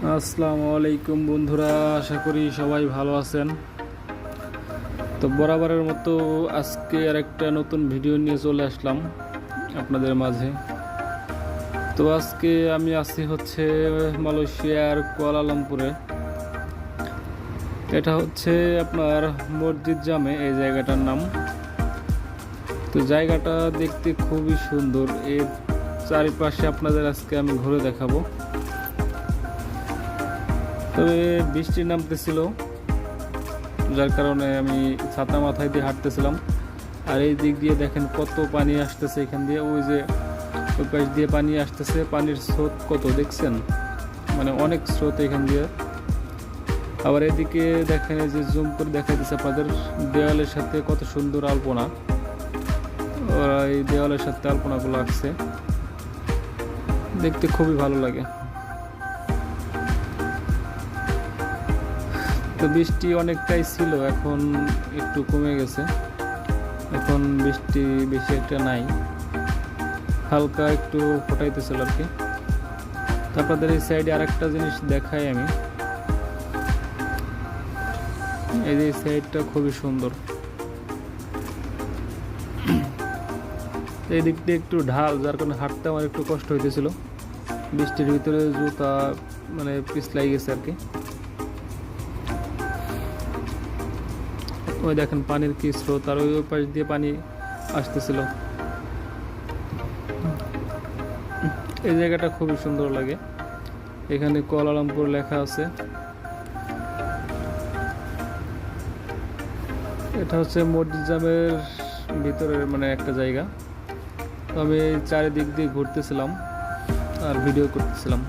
আসসালামু আলাইকুম বন্ধুরা, আশা করি সবাই ভালো আছেন। তো বরাবরের মতো আজকে আর একটা নতুন ভিডিও নিয়ে চলে আসলাম আপনাদের মাঝে। তো আজকে আমি আছি হচ্ছে মালয়েশিয়ার কুয়ালালামপুরে। এটা হচ্ছে আপনার মসজিদ জামে এই জায়গাটার নাম। তো জায়গাটা দেখতে খুবই সুন্দর। এর চারিপাশে আপনাদের আজকে আমি ঘুরে দেখাবো। তবে বৃষ্টি নামতেছিল, যার কারণে আমি ছাতা মাথায় দিয়ে হাঁটতেছিলাম। আর এই দিক দিয়ে দেখেন কত পানি আসতেছে এখান দিয়ে, ওই যে ওই পাশ দিয়ে পানি আসতেছে, পানির স্রোত কত দেখছেন, মানে অনেক স্রোত এখান দিয়ে। আবার এদিকে দেখেন এই যে জুম করে দেখা দিচ্ছে আপনাদের, দেওয়ালের সাথে কত সুন্দর আলপনা, ওরা এই দেওয়ালের সাথে আলপনাগুলো আসছে, দেখতে খুবই ভালো লাগে। তো বৃষ্টি অনেকটাই ছিল, এখন একটু কমে গেছে, এখন বৃষ্টি বেশি একটা নাই, হালকা একটু ফোটাইতেছিল আর কি। তারপর এই সাইডে আরেকটা জিনিস দেখাই আমি, এই যে সাইডটা খুবই সুন্দর। এই দিক দিয়ে একটু ঢাল, যার কারণে হাঁটতে আমার একটু কষ্ট হইতেছিল, বৃষ্টির ভিতরে জুতা মানে পিছলাই গেছে আর কি। ওই দেখেন পানির কি স্রোত, আর ওই পাশ দিয়ে পানি আসতেছিল। এই জায়গাটা খুবই সুন্দর লাগে, এখানে কুয়ালালামপুর লেখা আছে। এটা হচ্ছে মসজিদ জামের ভিতরের মানে একটা জায়গা। তো আমি চারিদিক দিয়ে ঘুরতেছিলাম আর ভিডিও করতেছিলাম।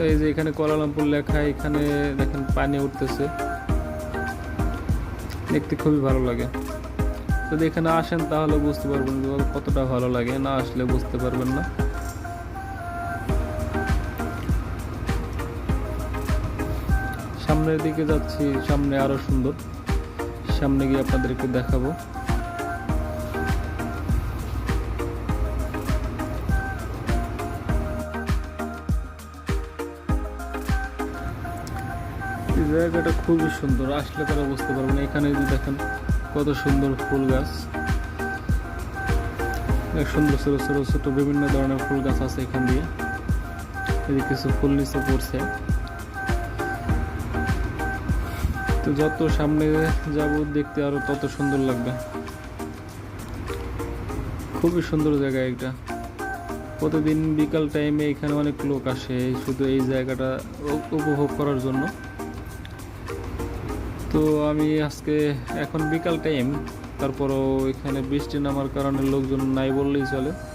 এই যে এখানে কুয়ালালামপুর লেখা, এখানে দেখেন পানি উঠতেছে, দেখতে খুবই ভালো লাগে। যদি এখানে আসেন তাহলে বুঝতে পারবেন কতটা ভালো লাগে, না আসলে বুঝতে পারবেন না। সামনের দিকে যাচ্ছি, সামনে আরো সুন্দর, সামনে গিয়ে আপনাদেরকে দেখাবো। এই জায়গাটা খুবই সুন্দর, আসলে তারা বুঝতে পারবেন। এখানে যদি দেখেন কত সুন্দর ফুল গাছ, সুন্দর ছোট ছোট ছোট বিভিন্ন ধরনের ফুল গাছ আছে এখান দিয়ে। এদিকে কিছু ফুল নিচে পড়ছে। তো যত সামনে যাব দেখতে আরো তত সুন্দর লাগবে, খুবই সুন্দর জায়গা এটা। প্রতিদিন বিকাল টাইমে এখানে অনেক লোক আসে শুধু এই জায়গাটা উপভোগ করার জন্য। তো আমি আজকে এখন বিকাল টাইম, তারপরও এখানে বৃষ্টি নামার কারণে লোকজন নাই বললেই চলে।